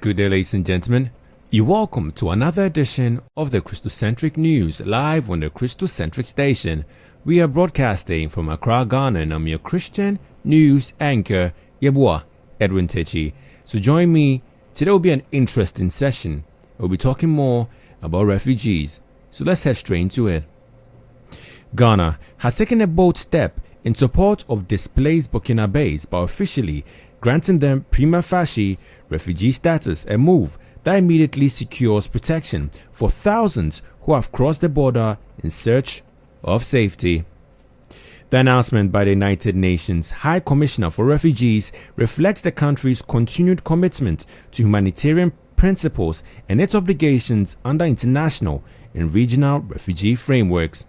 Good day, ladies and gentlemen. You're welcome to another edition of the Kristocentric News, live on the Kristocentric station. We are broadcasting from Accra, Ghana, and I'm your Christian news anchor, YEBOAH Edwin Takyi. So join me. Today will be an interesting session. We'll be talking more about refugees. So let's head straight into it. Ghana has taken a bold step in support of displaced Burkinabés by officially granting them prima facie refugee status, a move that immediately secures protection for thousands who have crossed the border in search of safety. The announcement by the United Nations High Commissioner for Refugees reflects the country's continued commitment to humanitarian principles and its obligations under international and regional refugee frameworks.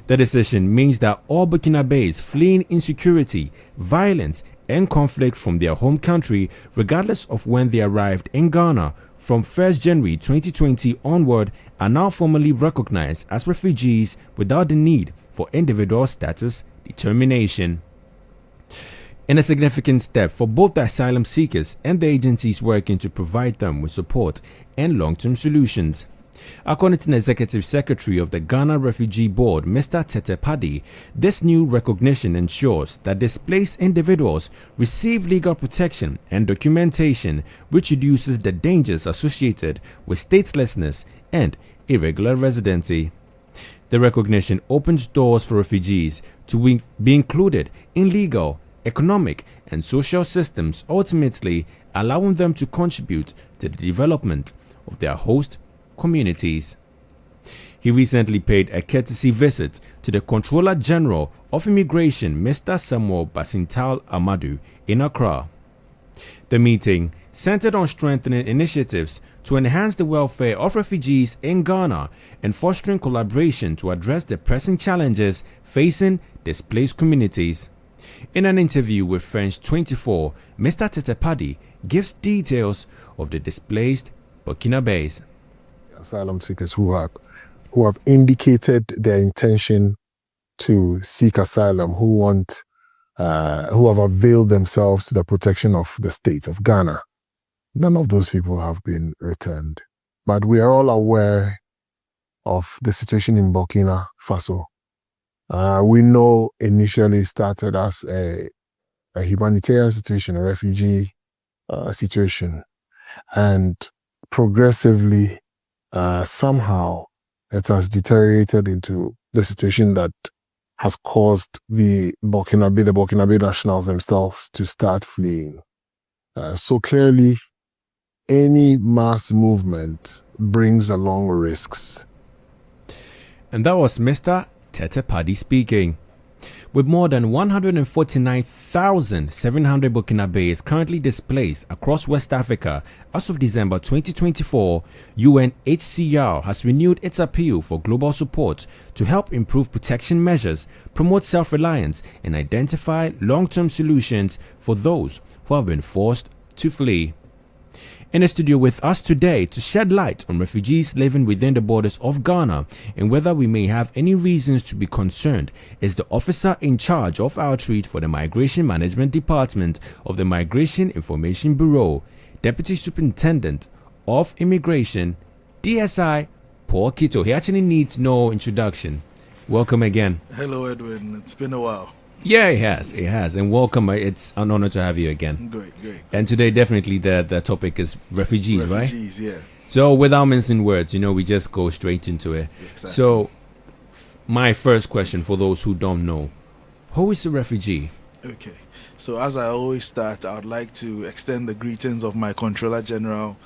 The decision means that all Burkinabés fleeing insecurity, violence, and conflict from their home country, regardless of when they arrived in Ghana from 1st January 2020 onward, are now formally recognized as refugees without the need for individual status determination. In a significant step for both the asylum seekers and the agencies working to provide them with support and long-term solutions. According to the Executive Secretary of the Ghana Refugee Board, Mr. Tete Paddy, this new recognition ensures that displaced individuals receive legal protection and documentation, which reduces the dangers associated with statelessness and irregular residency. The recognition opens doors for refugees to be included in legal, economic, and social systems, ultimately allowing them to contribute to the development of their host communities. He recently paid a courtesy visit to the Controller General of Immigration, Mr. Samuel Basintal Amadou, in Accra. The meeting centered on strengthening initiatives to enhance the welfare of refugees in Ghana and fostering collaboration to address the pressing challenges facing displaced communities. In an interview with French 24, Mr. Tete Paddy gives details of the displaced Burkinabés. Asylum seekers who have indicated their intention to seek asylum, who have availed themselves to the protection of the state of Ghana. None of those people have been returned. But we are all aware of the situation in Burkina Faso. We know initially started as a humanitarian situation, a refugee situation, and progressively somehow it has deteriorated into the situation that has caused the Burkinabe nationals themselves to start fleeing. So clearly, any mass movement brings along risks. And that was Mr. Tete Paddy speaking. With more than 149,700 Burkinabés currently displaced across West Africa as of December 2024, UNHCR has renewed its appeal for global support to help improve protection measures, promote self-reliance, and identify long-term solutions for those who have been forced to flee. In the studio with us today to shed light on refugees living within the borders of Ghana and whether we may have any reasons to be concerned is the officer in charge of outreach for the Migration Management Department of the Migration Information Bureau, Deputy Superintendent of Immigration, DSI, Paul KITTOE. He actually needs no introduction. Welcome again. Hello, Edwin. It's been a while. Yeah, it has. And welcome. It's an honor to have you again. Great. And today, definitely, the topic is refugees, right? Refugees, yeah. So, without mincing words, we just go straight into it. Exactly. So, my first question for those who don't know, who is a refugee? Okay. So, as I always start, I would like to extend the greetings of my Controller General,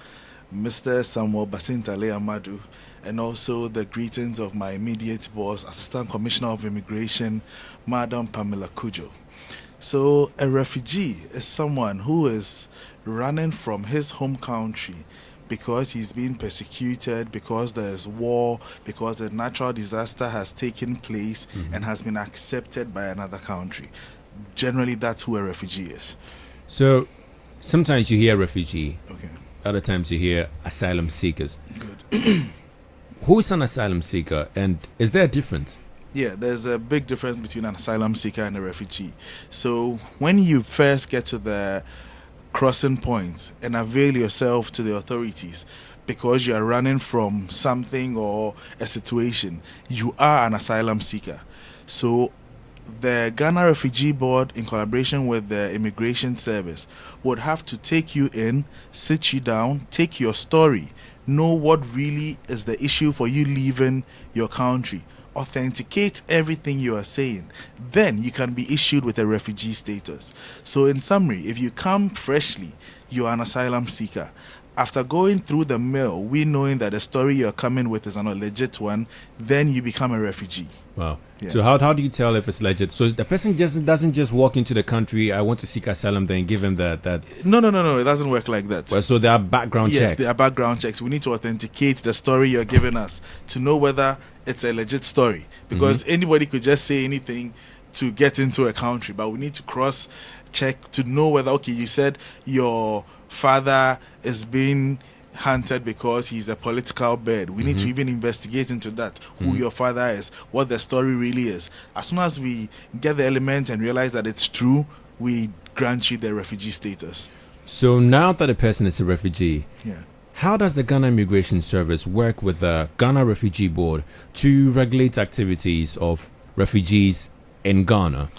Mr. Samuel Basintale Amadou, and also the greetings of my immediate boss, Assistant Commissioner of Immigration, Madam Pamela Kujo. So a refugee is someone who is running from his home country because he's being persecuted, because there's war, because a natural disaster has taken place and has been accepted by another country. Generally, that's who a refugee is. So sometimes you hear refugee, Okay. other times you hear asylum seekers. Good. Who is an asylum seeker, and is there a difference? Yeah, there's a big difference between an asylum seeker and a refugee. So when you first get to the crossing points and avail yourself to the authorities because you are running from something or a situation, you are an asylum seeker. So the Ghana Refugee Board, in collaboration with the Immigration Service, would have to take you in, sit you down, take your story, know what really is the issue for you leaving your country, authenticate everything you are saying. Then you can be issued with a refugee status. So in summary, if you come freshly, you are an asylum seeker. After going through the mill, we knowing that the story you're coming with is an legit one, then you become a refugee. Wow. Yeah. So how do you tell if it's legit? So the person just doesn't just walk into the country, I want to seek asylum, then give him that. No, it doesn't work like that. Well, so there are background checks. Yes, there are background checks. We need to authenticate the story you're giving us to know whether it's a legit story. Because anybody could just say anything to get into a country, but we need to cross check to know whether, okay, you said your father is being hunted because he's a political bird. We need to even investigate into that, who your father is, what the story really is. As soon as we get the element and realize that it's true, we grant you the refugee status. So now that a person is a refugee, Yeah. how does the Ghana Immigration Service work with the Ghana Refugee Board to regulate activities of refugees in Ghana?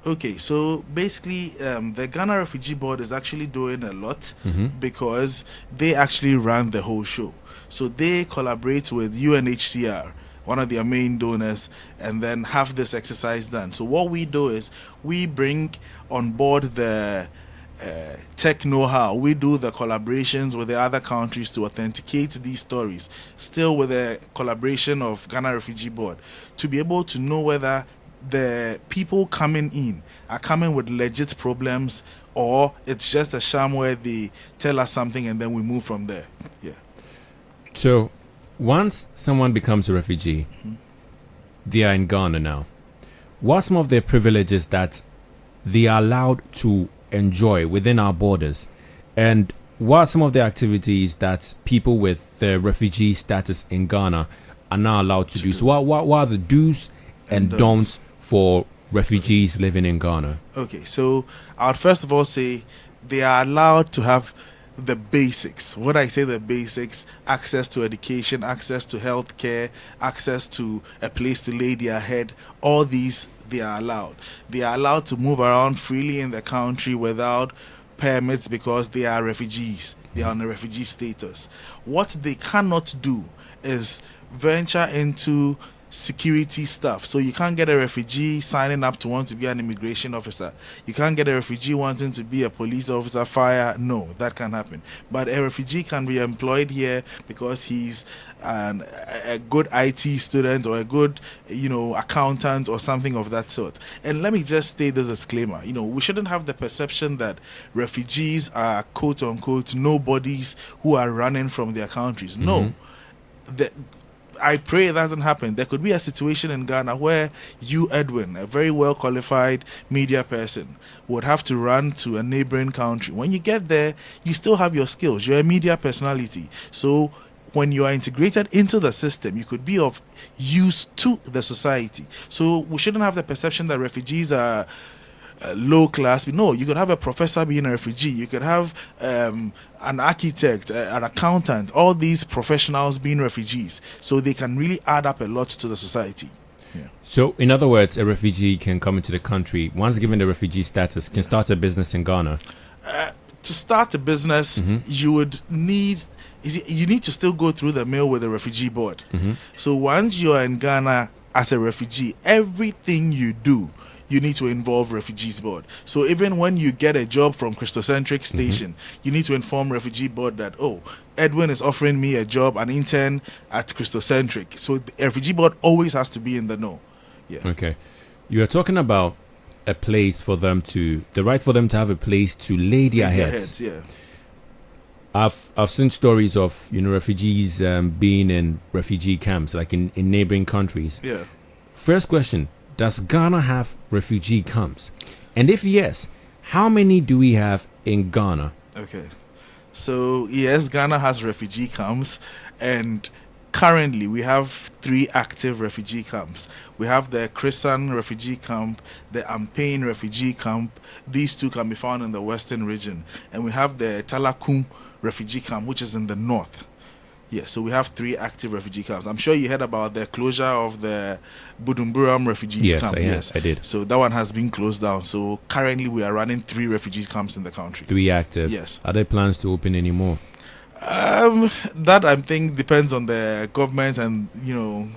Okay, so basically, the Ghana Refugee Board is actually doing a lot because they actually run the whole show. So they collaborate with UNHCR, one of their main donors, and then have this exercise done. So what we do is we bring on board the tech know-how. We do the collaborations with the other countries to authenticate these stories, still with the collaboration of Ghana Refugee Board, to be able to know whether the people coming in are coming with legit problems or it's just a sham where they tell us something and then we move from there. Yeah. So once someone becomes a refugee, they are in Ghana now. What are some of their privileges that they are allowed to enjoy within our borders? And what are some of the activities that people with the refugee status in Ghana are now allowed to do? So what are the do's and don'ts for refugees living in Ghana? Okay, so I would first of all say they are allowed to have the basics. What I say the basics: access to education, access to healthcare, access to a place to lay their head. All these they are allowed. They are allowed to move around freely in the country without permits because they are refugees. They are on a refugee status. What they cannot do is venture into security stuff. So you can't get a refugee signing up to want to be an immigration officer. You can't get a refugee wanting to be a police officer, fire. No, that can't happen. But a refugee can be employed here because he's a good IT student or a good, accountant or something of that sort. And let me just state this disclaimer. We shouldn't have the perception that refugees are quote unquote nobodies who are running from their countries. No. I pray it doesn't happen. There could be a situation in Ghana where you, Edwin, a very well qualified media person, would have to run to a neighboring country. When you get there, you still have your skills. You're a media personality. So when you are integrated into the system, you could be of use to the society. So we shouldn't have the perception that refugees are low class. No, you could have a professor being a refugee. You could have an architect, an accountant, all these professionals being refugees. So they can really add up a lot to the society. Yeah. So in other words, a refugee can come into the country, once given the refugee status, can start a business in Ghana. To start a business, you need to still go through the mill with the refugee board. So once you are in Ghana as a refugee, everything you do, you need to involve refugees board. So even when you get a job from Kristocentric station, you need to inform refugee board that, Edwin is offering me a job, an intern at Kristocentric. So the refugee board always has to be in the know. Yeah. Okay. You are talking about a place for them the right for them to have a place to lay their heads. Yeah. I've seen stories of refugees being in refugee camps, like in neighboring countries. Yeah. First question: does Ghana have refugee camps? And if yes, how many do we have in Ghana? Okay. So yes, Ghana has refugee camps, and currently we have 3 active refugee camps. We have the Kristocentric refugee camp, the Ampain refugee camp. These 2 can be found in the western region. And we have the Talakum refugee camp, which is in the north. Yes, so we have 3 active refugee camps. I'm sure you heard about the closure of the Budumburam refugees camp. Yes, I did. So that one has been closed down. So currently we are running 3 refugee camps in the country. 3 active. Yes. Are there plans to open any more? That I think depends on the government and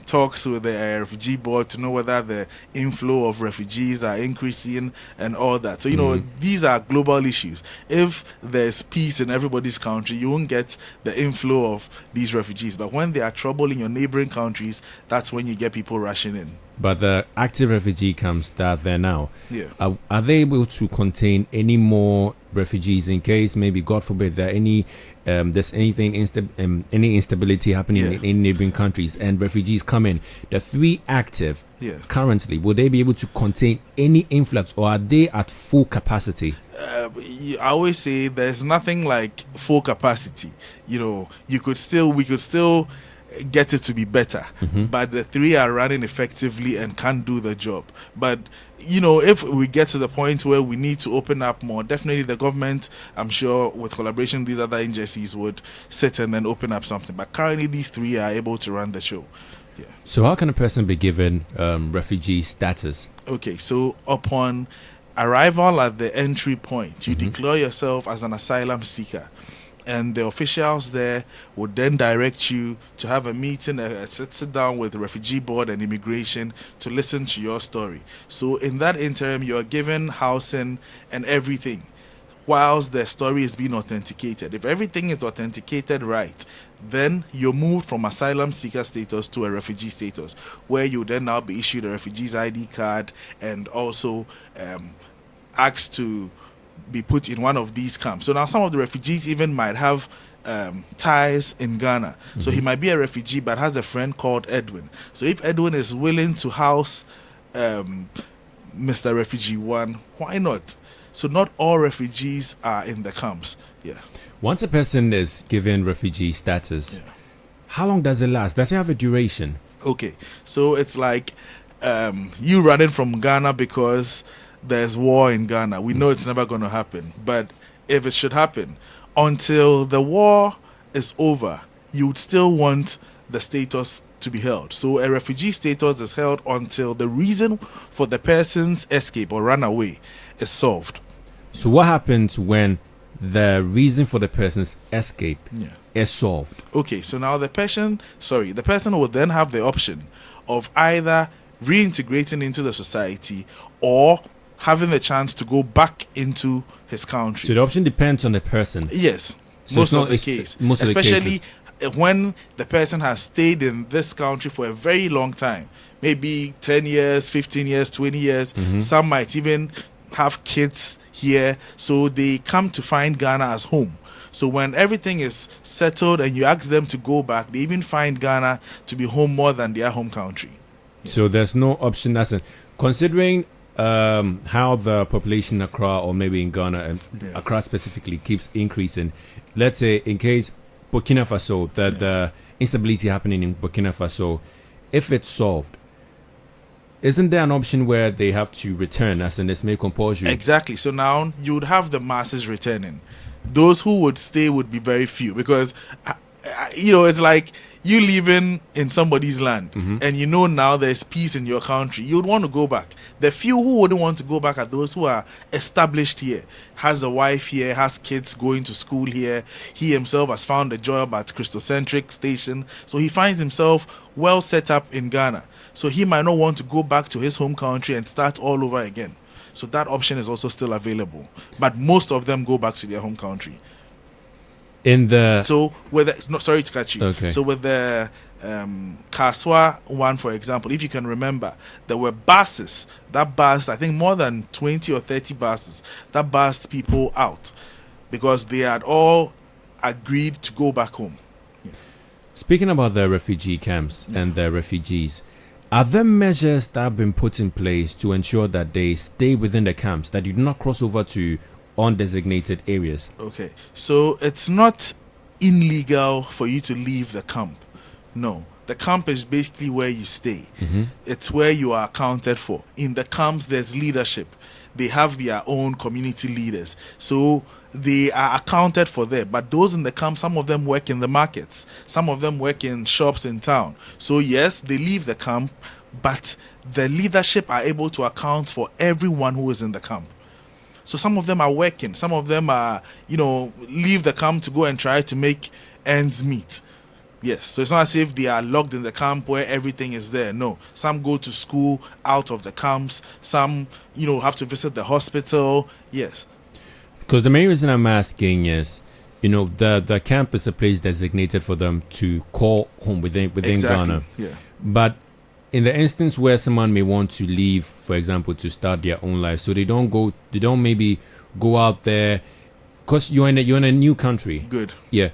talks with the refugee board to know whether the inflow of refugees are increasing and all that. So these are global issues. If there's peace in everybody's country, you won't get the inflow of these refugees. But when there are trouble in your neighboring countries, that's when you get people rushing in. But the active refugee camps that are there now, Yeah. Are they able to contain any more refugees in case maybe, God forbid, there there's any instability happening in neighboring countries and refugees come in? The 3 active currently, will they be able to contain any influx, or are they at full capacity? I always say there's nothing like full capacity. We could still get it to be better, but the 3 are running effectively and can do the job. But if we get to the point where we need to open up more, definitely the government, I'm sure with collaboration with these other agencies, would sit and then open up something. But currently these 3 are able to run the show. So how can a person be given refugee status? Okay, so upon arrival at the entry point, you declare yourself as an asylum seeker, and the officials there would then direct you to have a meeting, sit down with the refugee board and immigration to listen to your story. So in that interim, you're given housing and everything whilst the story is being authenticated. If everything is authenticated right, then you're moved from asylum seeker status to a refugee status, where you then now be issued a refugee's ID card and also asked to be put in one of these camps. So now some of the refugees even might have ties in Ghana. So he might be a refugee but has a friend called Edwin. So if Edwin is willing to house Mr. Refugee 1, why not? So not all refugees are in the camps. Once a person is given refugee status, how long does it last? Does it have a duration? Okay, so it's like you running from Ghana because there's war in Ghana. We know it's never going to happen. But if it should happen, until the war is over, you would still want the status to be held. So a refugee status is held until the reason for the person's escape or run-away is solved. So what happens when the reason for the person's escape is solved? Okay, so now the person will then have the option of either reintegrating into the society or having the chance to go back into his country. So the option depends on the person. Yes, so most of the case. Especially when the person has stayed in this country for a very long time, maybe 10 years, 15 years, 20 years. Some might even have kids here, so they come to find Ghana as home. So when everything is settled and you ask them to go back, they even find Ghana to be home more than their home country. So there's no option. Considering how the population in Accra, or maybe in Ghana and Accra specifically, keeps increasing. Let's say in case Burkina Faso, the instability happening in Burkina Faso, if it's solved, isn't there an option where they have to return, as in it's made compulsory? Exactly. So now you would have the masses returning. Those who would stay would be very few, because it's like you living in somebody's land and now there's peace in your country. You would want to go back. The few who wouldn't want to go back are those who are established here, has a wife here, has kids going to school here. He himself has found a job at Kristocentric station, so he finds himself well set up in Ghana. So he might not want to go back to his home country and start all over again. So that option is also still available, but most of them go back to their home country. Sorry to cut you. Okay. So with the Kaswa one, for example, if you can remember, there were buses that bussed, I think more than 20 or 30 buses that bussed people out because they had all agreed to go back home. Speaking about the refugee camps and the refugees, are there measures that have been put in place to ensure that they stay within the camps, that you do not cross over to undesignated areas? Okay, so it's not illegal for you to leave the camp, No. The camp is basically where you stay. It's where you are accounted for. In the camps, there's leadership. They have their own community leaders. So they are accounted for there. But those in the camp, some of them work in the markets. Some of them work in shops in town. So yes, they leave the camp, but the leadership are able to account for everyone who is in the camp. So some of them are working. Some of them are, leave the camp to go and try to make ends meet. Yes, so it's not as if they are locked in the camp where everything is there. No, some go to school out of the camps. Some, have to visit the hospital. Yes. Because the main reason I'm asking is, the camp is a place designated for them to call home within Exactly. Ghana. Yeah. But in the instance where someone may want to leave, for example, to start their own life, so they don't maybe go out there, because you're in a new country. Good. Yeah.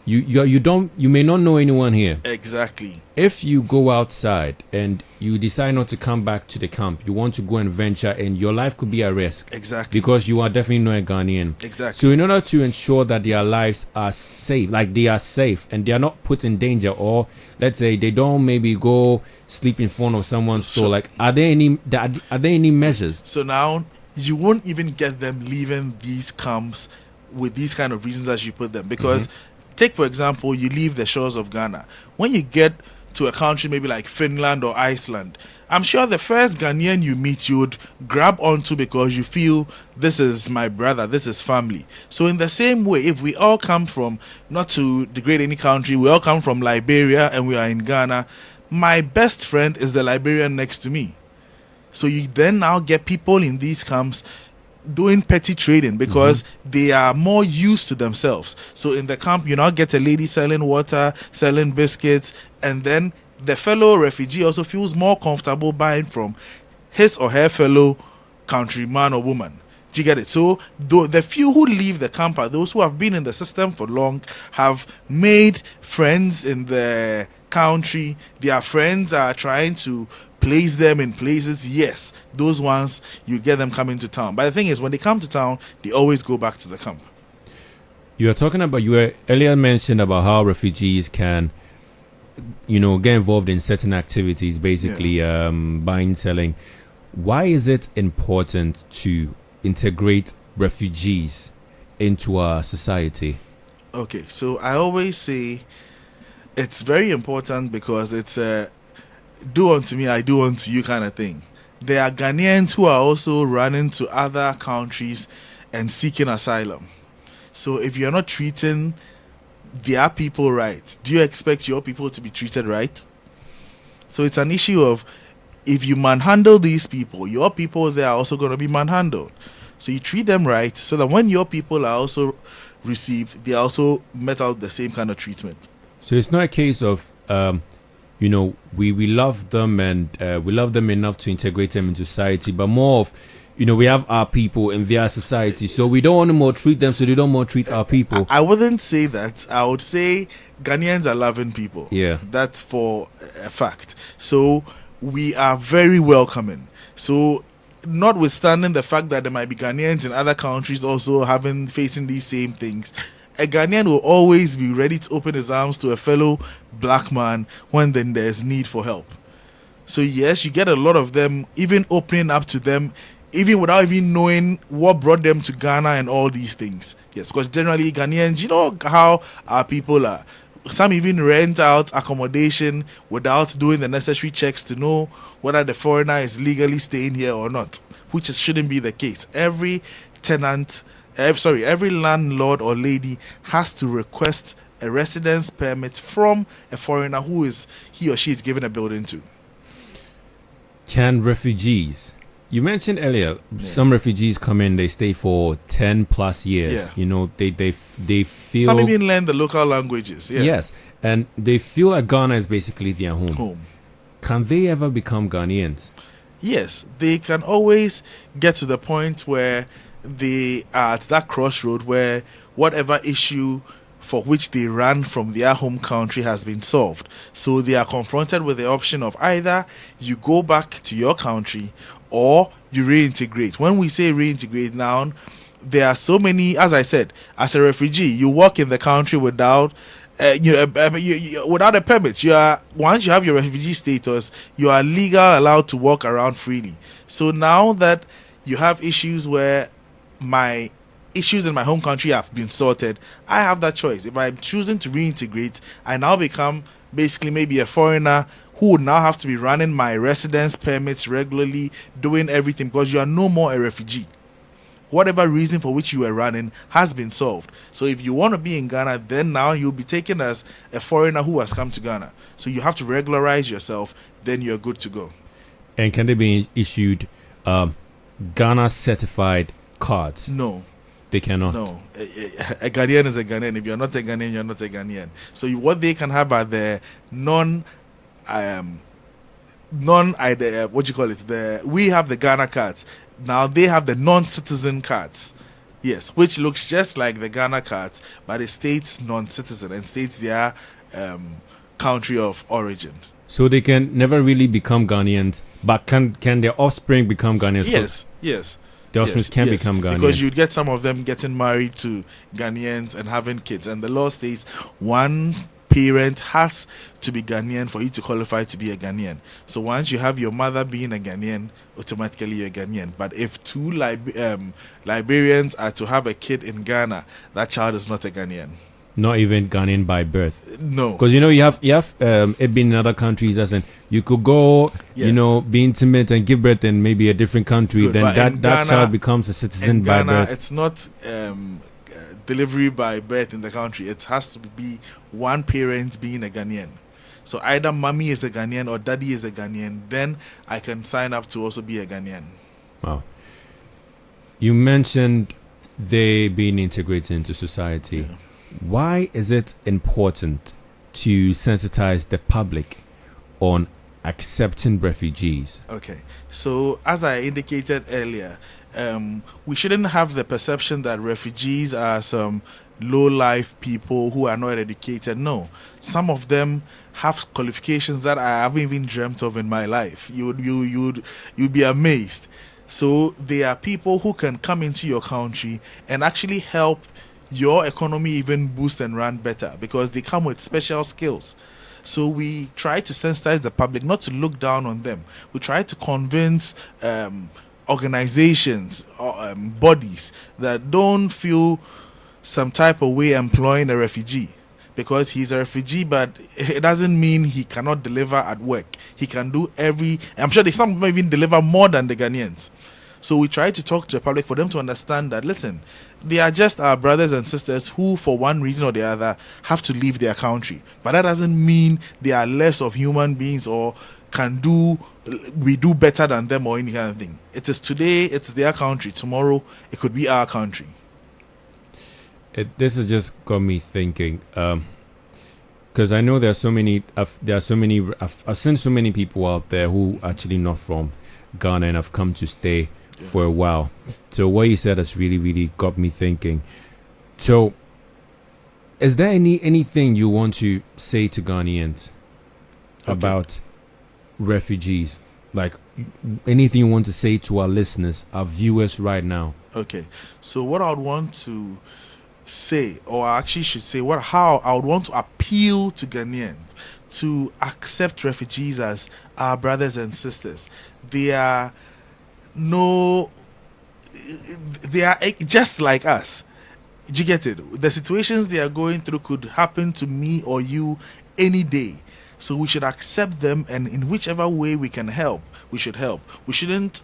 You may not know anyone here. Exactly. If you go outside and you decide not to come back to the camp, you want to go and venture, and your life could be at risk. Exactly. Because you are definitely not a Ghanaian. Exactly. So in order to ensure that their lives are safe, like they are safe and they are not put in danger, or let's say they don't maybe go sleep in front of someone's store, like are there any measures? So now you won't even get them leaving these camps with these kind of reasons as you put them, because take, for example, you leave the shores of Ghana. When you get to a country maybe like Finland or Iceland, I'm sure the first Ghanaian you meet, you would grab onto because you feel this is my brother, this is family. So in the same way, if we all come from, not to degrade any country, we all come from Liberia and we are in Ghana, my best friend is the Liberian next to me. So you then now get people in these camps doing petty trading because they are more used to themselves. So in the camp, you now get a lady selling water, selling biscuits, and then the fellow refugee also feels more comfortable buying from his or her fellow countryman or woman. Do you get it? So the few who leave the camp are those who have been in the system for long, have made friends in the country. Their friends are trying to place them in places. Yes, those ones, you get them coming to town. But the thing is, when they come to town, they always go back to the camp. You were earlier mentioned about how refugees can, get involved in certain activities, basically buying, selling. Why is it important to integrate refugees into our society? Okay, so I always say it's very important because it's a do unto me, I do unto you kind of thing. There are Ghanaians who are also running to other countries and seeking asylum. So if you're not treating their people right, do you expect your people to be treated right? So it's an issue of, if you manhandle these people, your people there are also going to be manhandled. So you treat them right so that when your people are also received, they also met out the same kind of treatment. So it's not a case of we love them and we love them enough to integrate them into society, but more of, we have our people in their society, so we don't want to maltreat them, so they don't maltreat our people. I wouldn't say that. I would say Ghanaians are loving people. Yeah. That's for a fact. So we are very welcoming. So notwithstanding the fact that there might be Ghanaians in other countries also facing these same things, a Ghanaian will always be ready to open his arms to a fellow black man when then there's need for help. So yes, you get a lot of them even opening up to them, even without even knowing what brought them to Ghana and all these things. Yes, because generally Ghanaians, you know how our people are. Some even rent out accommodation without doing the necessary checks to know whether the foreigner is legally staying here or not, which shouldn't be the case. Every landlord or lady has to request a residence permit from a foreigner who he or she is given a building to. Can refugees, you mentioned earlier, some refugees come in, they stay for 10 plus years. They feel, some even learn the local languages. Yes, and they feel like Ghana is basically their home. Can they ever become Ghanaians? Yes, they can always get to the point where they are at that crossroad where whatever issue for which they ran from their home country has been solved. So they are confronted with the option of either you go back to your country or you reintegrate. When we say reintegrate now, there are so many, as I said, as a refugee, you work in the country without without a permit, you are, once you have your refugee status, you are legal, allowed to walk around freely. So now that you have issues where my issues in my home country have been sorted, I have that choice. If I'm choosing to reintegrate, I now become basically maybe a foreigner who would now have to be running my residence permits regularly, doing everything, because you are no more a refugee. Whatever reason for which you were running has been solved. So if you want to be in Ghana, then now you'll be taken as a foreigner who has come to Ghana. So you have to regularize yourself, then you're good to go. And can they be issued Ghana certified cards? No. They cannot. No. A Ghanaian is a Ghanaian. If you're not a Ghanaian, you're not a Ghanaian. So what they can have are the we have the Ghana cards. Now they have the non-citizen cards. Yes, which looks just like the Ghana cards, but it states non-citizen and states their country of origin. So they can never really become Ghanaians, but can their offspring become Ghanaians? Yes. The offspring can become Ghanaians. Because you'd get some of them getting married to Ghanaians and having kids. And the law states one parent has to be Ghanaian for you to qualify to be a Ghanaian. So once you have your mother being a Ghanaian, automatically you're a Ghanaian. But if two Liberians are to have a kid in Ghana, that child is not a Ghanaian. Not even Ghanaian by birth. No, because you have it been in other countries, as in you could go, be intimate and give birth in maybe a different country. Good, then that child becomes a citizen by birth. It's not delivery by birth in the country. It has to be one parent being a Ghanaian. So either mommy is a Ghanaian or daddy is a Ghanaian. Then I can sign up to also be a Ghanaian. Wow. You mentioned they being integrated into society. Yeah. Why is it important to sensitize the public on accepting refugees? Okay, so as I indicated earlier, we shouldn't have the perception that refugees are some low-life people who are not educated. No, some of them have qualifications that I haven't even dreamt of in my life. You'd be amazed. So they are people who can come into your country and actually help your economy even boost and run better, because they come with special skills. So we try to sensitize the public not to look down on them. We try to convince organizations or bodies that don't feel some type of way employing a refugee, because he's a refugee, but it doesn't mean he cannot deliver at work. He can do I'm sure some of them even deliver more than the Ghanaians. So we try to talk to the public for them to understand that, listen, they are just our brothers and sisters who, for one reason or the other, have to leave their country. But that doesn't mean they are less of human beings or we do better than them or any kind of thing. It is today, it's their country. Tomorrow, it could be our country. This has just got me thinking, because I know I've seen so many people out there who actually not from Ghana and have come to stay for a while. So what you said has really, really got me thinking. So is there anything you want to say to Ghanaians about refugees? Like anything you want to say to our listeners, our viewers right now? Okay. So what I would want to say, or I actually should say, how I would want to appeal to Ghanaians to accept refugees as our brothers and sisters. They are just like us. Do you get it? The situations they are going through could happen to me or you any day. So we should accept them, and in whichever way we can help, we should help. We shouldn't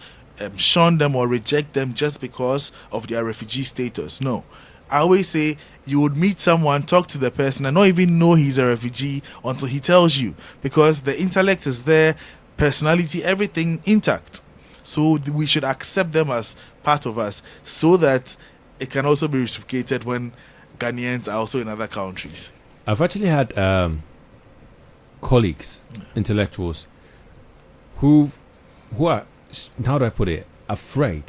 shun them or reject them just because of their refugee status. No. I always say you would meet someone, talk to the person, and not even know he's a refugee until he tells you, because the intellect is there, personality, everything intact. So we should accept them as part of us, so that it can also be reciprocated when Ghanaians are also in other countries. I've actually had colleagues, intellectuals, who are, how do I put it, afraid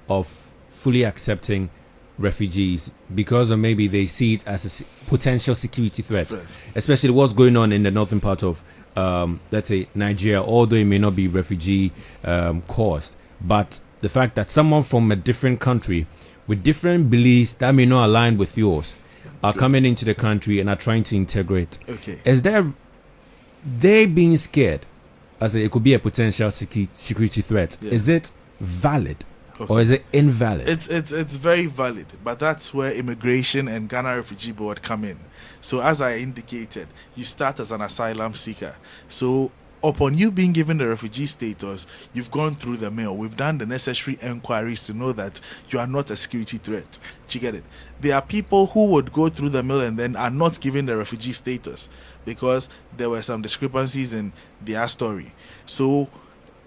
of fully accepting refugees because of maybe they see it as a potential security threat, especially what's going on in the northern part of let's say Nigeria, although it may not be refugee caused, but the fact that someone from a different country with different beliefs that may not align with yours are coming into the country and are trying to integrate. Okay. Is they being scared, as it could be a potential security threat? Yeah. Is it valid? Okay. Or is it invalid? It's very valid, but that's where Immigration and Ghana Refugee Board come in. So as I indicated, you start as an asylum seeker. So upon you being given the refugee status, you've gone through the mail. We've done the necessary enquiries to know that you are not a security threat. Do you get it? There are people who would go through the mail and then are not given the refugee status because there were some discrepancies in their story. So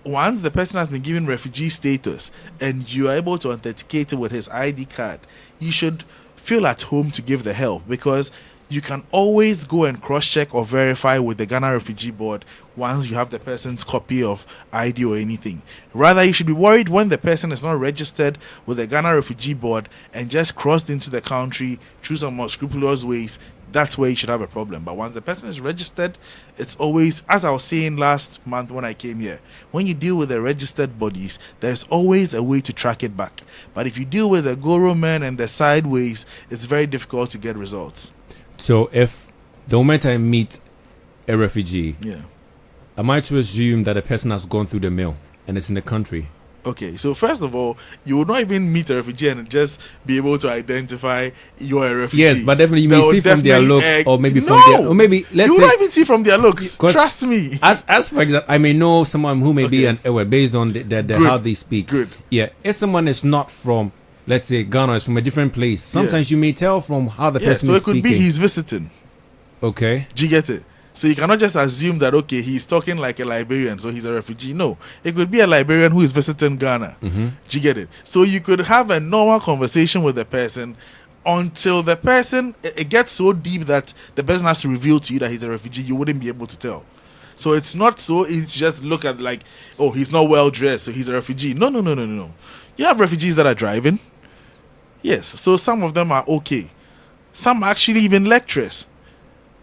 once the person has been given refugee status and you are able to authenticate it with his ID card, you should feel at home to give the help, because you can always go and cross-check or verify with the Ghana Refugee Board once you have the person's copy of ID or anything. Rather, you should be worried when the person is not registered with the Ghana Refugee Board and just crossed into the country through some unscrupulous ways. That's where you should have a problem. But once the person is registered, it's always, as I was saying last month when I came here, when you deal with the registered bodies, there's always a way to track it back. But if you deal with the Goro men and the sideways, it's very difficult to get results. So if the moment I meet a refugee, Yeah. am I to assume that a person has gone through the mail and is in the country? Okay, so first of all, you will not even meet a refugee and just be able to identify you're a refugee. Yes, but definitely you They may will see from their definitely looks, or maybe from No! their, or maybe let's you will say, not even see from their looks. 'Cause Trust me. as for example, I may know someone who may be an Ewe based on the how they speak. Good. Yeah, if someone is not from, let's say, Ghana, is from a different place, sometimes you may tell from how the Yeah, person so is it could speaking. be he's visiting. Okay. Do you get it? So you cannot just assume that, okay, he's talking like a Liberian, so he's a refugee. No, it could be a Liberian who is visiting Ghana. Do you get it? So you could have a normal conversation with the person until the person, it gets so deep that the person has to reveal to you that he's a refugee. You wouldn't be able to tell. So it's not so easy to just look at like, oh, he's not well dressed, so he's a refugee. No. You have refugees that are driving. Yes, so some of them are okay. Some are actually even lecturers.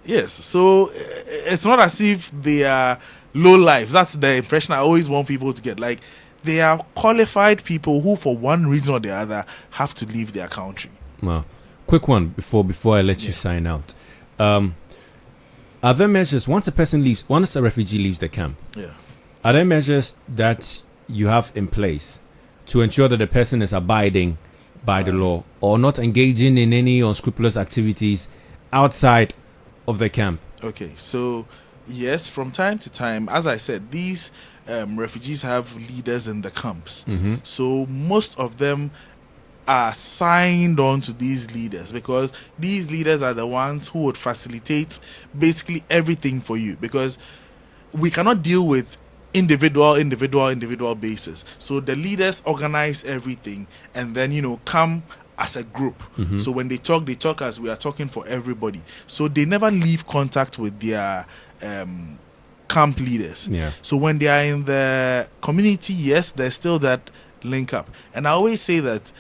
Yes, so it's not as if they are low lives. That's the impression I always want people to get. Like, they are qualified people who, for one reason or the other, have to leave their country. Well, quick one before I let you sign out. Are there measures once a refugee leaves the camp? Yeah. Are there measures that you have in place to ensure that the person is abiding by the law or not engaging in any unscrupulous activities outside of the camp? Okay, so yes, from time to time, as I said, these refugees have leaders in the camps. So most of them are signed on to these leaders, because these leaders are the ones who would facilitate basically everything for you, because we cannot deal with individual basis. So the leaders organize everything and then come as a group. So when they talk as we are talking for everybody. So they never leave contact with their camp leaders. Yeah. So when they are in the community, yes, there's still that link up. And I always say that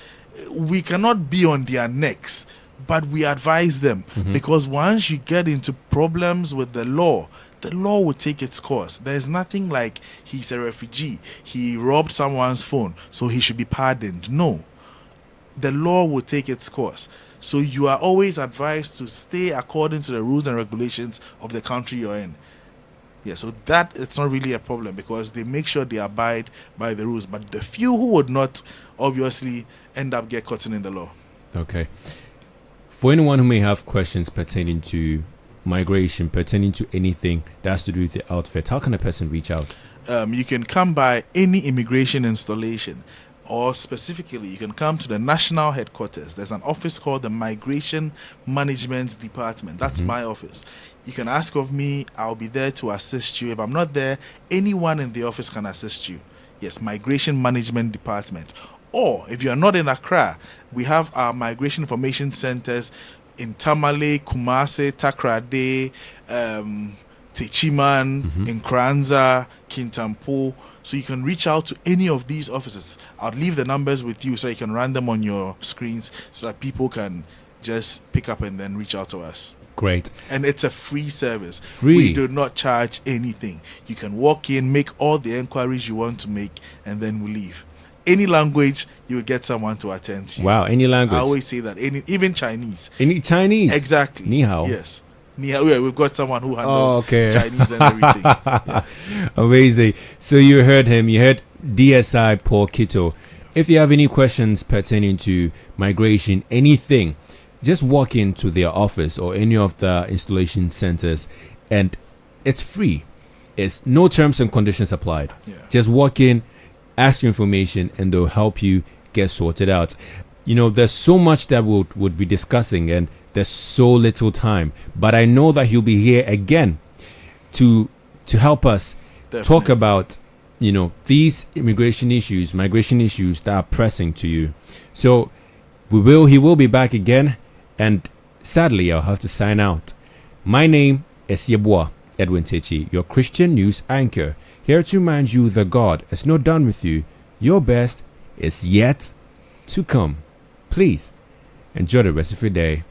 we cannot be on their necks, but we advise them, because once you get into problems with the law will take its course. There's nothing like he's a refugee, he robbed someone's phone, so he should be pardoned. No. The law will take its course. So you are always advised to stay according to the rules and regulations of the country you're in. Yeah, so that it's not really a problem, because they make sure they abide by the rules. But the few who would not, obviously end up get caught in the law. Okay. For anyone who may have questions pertaining to migration, pertaining to anything that has to do with the outfit, how can a person reach out? You can come by any immigration installation, or specifically you can come to the national headquarters. There's an office called the Migration Management Department. That's my office. You can ask of me. I'll be there to assist you. If I'm not there, anyone in the office can assist you. Yes, Migration Management Department. Or if you are not in Accra, we have our migration information centers in Tamale, Kumasi, Takrade, Techiman, Nkranza, Kintampo. So you can reach out to any of these offices. I'll leave the numbers with you so you can run them on your screens so that people can just pick up and then reach out to us. Great. And it's a free service. Free. We do not charge anything. You can walk in, make all the inquiries you want to make, and then we leave. any language, you would get someone to attend to you. Wow, any language. I always say that. Even Chinese. Any Chinese? Exactly. Ni hao. Yes. Ni hao. Yeah, we've got someone who handles okay. Chinese and everything. Yeah. Amazing. So you heard him. You heard DSI Paul KITTOE. If you have any questions pertaining to migration, anything, just walk into their office or any of the installation centers, and it's free. It's no terms and conditions applied. Yeah. Just walk in, ask for information, and they'll help you get sorted out. You know, there's so much that we would be discussing, and there's so little time. But I know that he'll be here again to help us talk about, you know, these migration issues that are pressing to you. So he will be back again, and sadly I'll have to sign out. My name is YEBOAH Edwin Takyi, your Christian news anchor, here to remind you that God is not done with you. Your best is yet to come. Please enjoy the rest of your day.